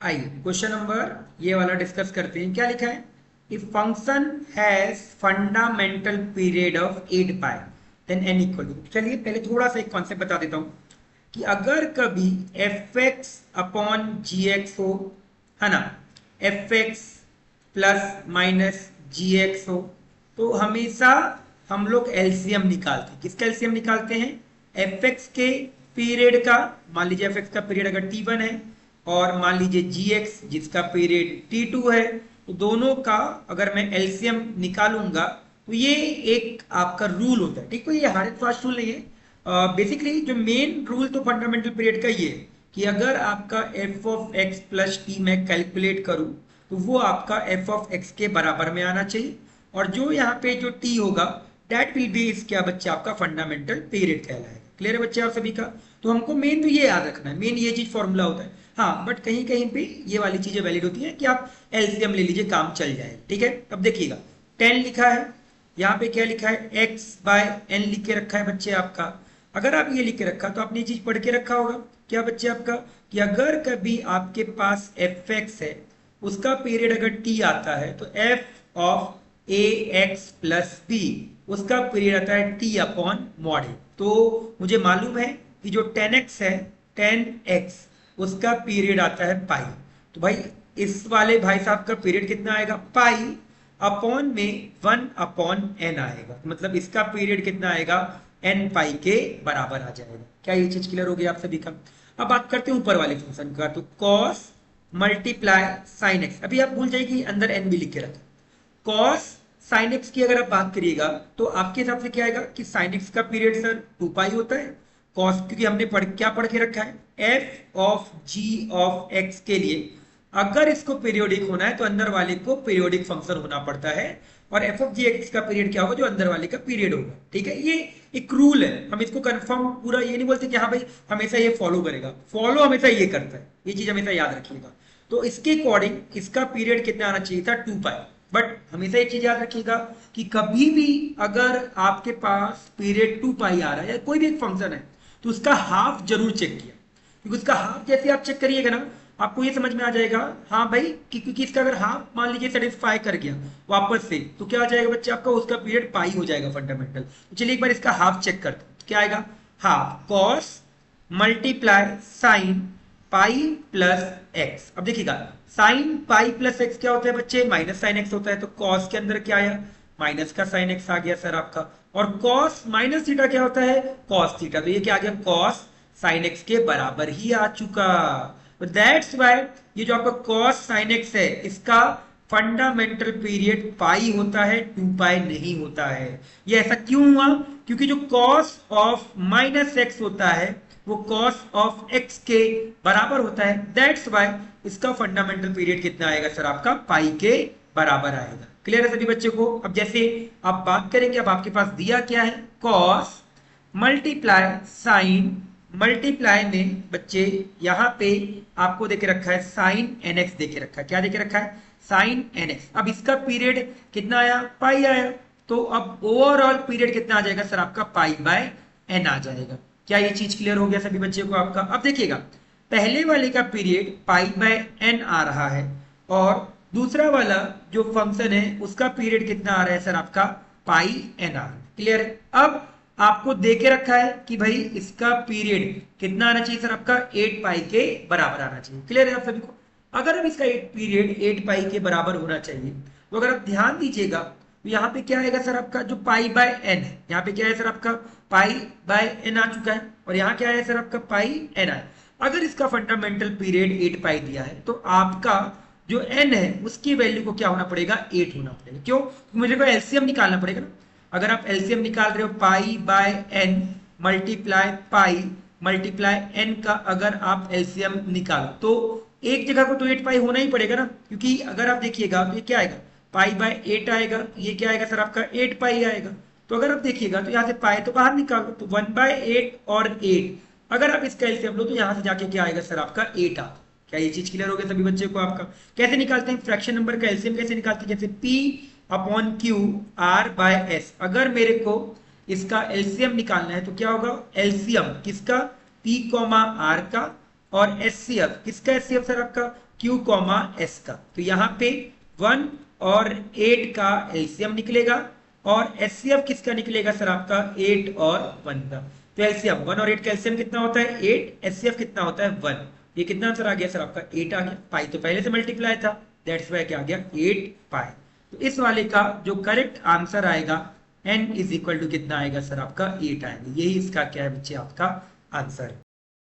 आइए question number ये वाला डिस्कस करते हैं। क्या लिखा है? If function has fundamental period of 8 pi then n equal to. चलिए पहले थोड़ा सा एक कॉन्सेप्ट बता देता हूं कि अगर कभी एफ एक्स अपॉन जी एक्स हो, है ना, एफ एक्स प्लस माइनस जी एक्स हो, तो हमेशा हम लोग एलसीएम निकालते हैं। किसका एलसीएम निकालते हैं? एफ एक्स के पीरियड का। मान लीजिए एफ एक्स का पीरियड अगर टी1 है और मान लीजिए जी एक्स जिसका पीरियड टी2 है, तो दोनों का अगर मैं एलसीएम निकालूंगा तो ये एक आपका रूल होता है। ठीक है, ये हार्ड एंड फास्ट रूल नहीं है। बेसिकली जो मेन रूल तो फंडामेंटल पीरियड का ये है कि अगर आपका F of x plus T मैं कैलकुलेट करूं तो वो आपका एफ ऑफ एक्स के बराबर में आना चाहिए, और जो यहाँ पे जो टी होगा दैट विल बी इस क्या बच्चे आपका फंडामेंटल पीरियड कहलाएगा। क्लियर है बच्चे आप सभी का? तो हमको मेन तो ये याद रखना है, मेन ये चीज फॉर्मूला होता है। हाँ, बट कहीं कहीं पे ये वाली चीजें वैलिड होती है कि आप एलसीएम ले लीजिए, काम चल जाए। ठीक है, अब देखिएगा 10 लिखा है, यहाँ पे क्या लिखा है? x बाय एन लिख के रखा है बच्चे आपका। अगर आप ये लिख के रखा तो आपने ये चीज पढ़ के रखा होगा क्या बच्चे आपका, कि अगर कभी आपके पास एफ एक्स है, उसका पीरियड अगर टी आता है तो f of a x plus b उसका पीरियड आता है टी अपॉन मॉड ए। तो मुझे मालूम है कि जो 10x है 10x उसका पीरियड आता है पाई। तो भाई इस वाले भाई साहब का पीरियड कितना आएगा? पाई अपॉन में 1 अपॉन एन आएगा, मतलब इसका पीरियड कितना आएगा? एन पाई के बराबर आ जाएगा। क्या ये चीज क्लियर हो गई आप सभी का? अब बात करते हैं ऊपर वाले फंक्शन का, तो कॉस मल्टीप्लाई साइन एक्स। अभी आप भूल जाइए कि अंदर एन भी लिख के रखा। कॉस साइन एक्स की अगर आप बात करिएगा तो आपके हिसाब से क्या आएगा कि साइन एक्स का पीरियड सर 2 पाई होता है। कॉस क्योंकि हमने क्या पढ़ के रखा है? F of g of x के लिए अगर इसको पीरियोडिक होना है तो अंदर वाले को पीरियोडिक फंक्शन होना पड़ता है, और एफ ऑफ जी एक्स का पीरियड क्या होगा? जो अंदर वाले का पीरियड होगा। ठीक है, ये एक रूल है, हम इसको कंफर्म पूरा ये नहीं बोलते कि हाँ भाई हमेशा ये फॉलो करेगा, फॉलो हमेशा ये करता है, ये चीज हमेशा याद रखिएगा। तो इसके अकॉर्डिंग इसका पीरियड कितना आना चाहिए था? 2 पाई। बट हमेशा एक चीज याद रखिएगा कि कभी भी अगर आपके पास पीरियड 2 पाई आ रहा है या कोई भी एक फंक्शन है तो उसका हाफ जरूर चेक किया, क्योंकि उसका हाफ जैसे आप चेक करिएगा ना आपको ये समझ में आ जाएगा हाँ भाई कि क्योंकि इसका अगर हाफ मान लीजिए सेटिस्फाई कर गया वापस से तो क्या आ जाएगा बच्चे आपका? उसका पीरियड पाई हो जाएगा फंडामेंटल। तो चलिए एक बार इसका हाफ चेक करते हैं, क्या आएगा? Half cos multiply sine pi plus x. अब देखिएगा साइन पाई प्लस एक्स क्या होता है बच्चे? माइनस साइन एक्स होता है। तो कॉस के अंदर क्या आया? माइनस का साइन एक्स आ गया सर आपका। और कॉस माइनस थीटा क्या होता है? Cos theta. तो ये क्या आ गया? कॉस साइन एक्स के बराबर ही आ चुका। तो दैट्स वाई ये जो आपका कॉस साइन एक्स है इसका फंडामेंटल पीरियड पाई होता है, 2 पाई नहीं होता है। ये ऐसा क्यों हुआ? क्योंकि जो कॉस ऑफ माइनस एक्स होता है वो कॉस ऑफ एक्स के बराबर होता है। दैट्स वाई इसका फंडामेंटल पीरियड कितना आएगा सर आपका? पाई के बराबर आएगा। क्लियर है सभी बच्चों को? अब जैसे आप बात करेंगे, अब आपके पास दिया क्या है? कॉस मल्टीप्लाई साइन, मल्टीप्लाई में बच्चे यहां पे आपको देके रखा है साइन एन एक्स देके रखा है। क्या देके रखा है? Sine n x. अब इसका पीरियड कितना आया? पाई आया। तो अब ओवरऑल पीरियड कितना आ जाएगा सर आपका? पाई बाय एन आ जाएगा। क्या ये चीज क्लियर हो गया सभी बच्चे को आपका? अब देखिएगा पहले वाले का पीरियड पाई बाय एन आ रहा है और दूसरा वाला जो फंक्शन है उसका पीरियड कितना आ रहा है सर आपका? पाई एन आ रहा है। क्लियर है? अब आपको दे के रखा है कि भाई इसका पीरियड कितना आना चाहिए सर आपका? 8 पाई के बराबर आना चाहिए। क्लियर है आप सभी को? अगर अब इसका पीरियड 8 पाई के बराबर होना चाहिए तो अगर आप ध्यान दीजिएगा तो यहाँ पे क्या आएगा सर आपका? जो पाई बाय एन है, यहाँ पे क्या है सर आपका? पाई बाय एन आ चुका है, और यहाँ क्या है सर आपका? पाई एन है। अगर इसका फंडामेंटल पीरियड 8 पाई दिया है तो आपका जो एन है उसकी वैल्यू को क्या होना पड़ेगा? 8 होना पड़ेगा। क्यों? मुझे को एलसीएम निकालना पड़ेगा ना। अगर आप एलसीएम निकाल रहे हो pi by n multiply pi multiply n का अगर आप एलसीएम निकालो तो एक जगह को तो 8 पाई होना ही पड़ेगा ना, क्योंकि अगर आप देखिएगा तो ये क्या आएगा? पाई बाय 8 आएगा, ये क्या आएगा सर आपका? 8 पाई आएगा। तो अगर आप देखिएगा तो यहाँ से पाई तो बाहर निकालो तो 1 बाय 8 और 8, अगर आप इसका एलसीएम लो तो यहाँ से जाके क्या आएगा सर आपका? 8 आता। क्या ये चीज क्लियर हो गया सभी बच्चे को आपका? कैसे निकालते हैं फ्रैक्शन नंबर का एलसीएम? कैसे निकालते हैं? जैसे P upon Q R by S. अगर मेरे को इसका एलसीएम निकालना है तो क्या होगा? एलसीएम किसका? पी कॉमा आर का, और एचसीएफ किसका? एचसीएफ सर आपका Q कॉमा S का। तो यहाँ पे 1 और 8 का एलसीएम निकलेगा और एचसीएफ किसका निकलेगा सर आपका 8 और 1 का। तो एलसीएम 1 और 8 का एलसीएम कितना होता है 8, एचसीएफ कितना होता है 1। ये कितना आंसर आ गया सर आपका 8 आ गया। पाई तो पहले से मल्टीप्लाई था, दैट्स वाई क्या आ गया 8 पाई। तो इस वाले का जो करेक्ट आंसर आएगा n इज इक्वल टू कितना आएगा सर आपका 8 आएगा। यही इसका क्या है बच्चे आपका आंसर है।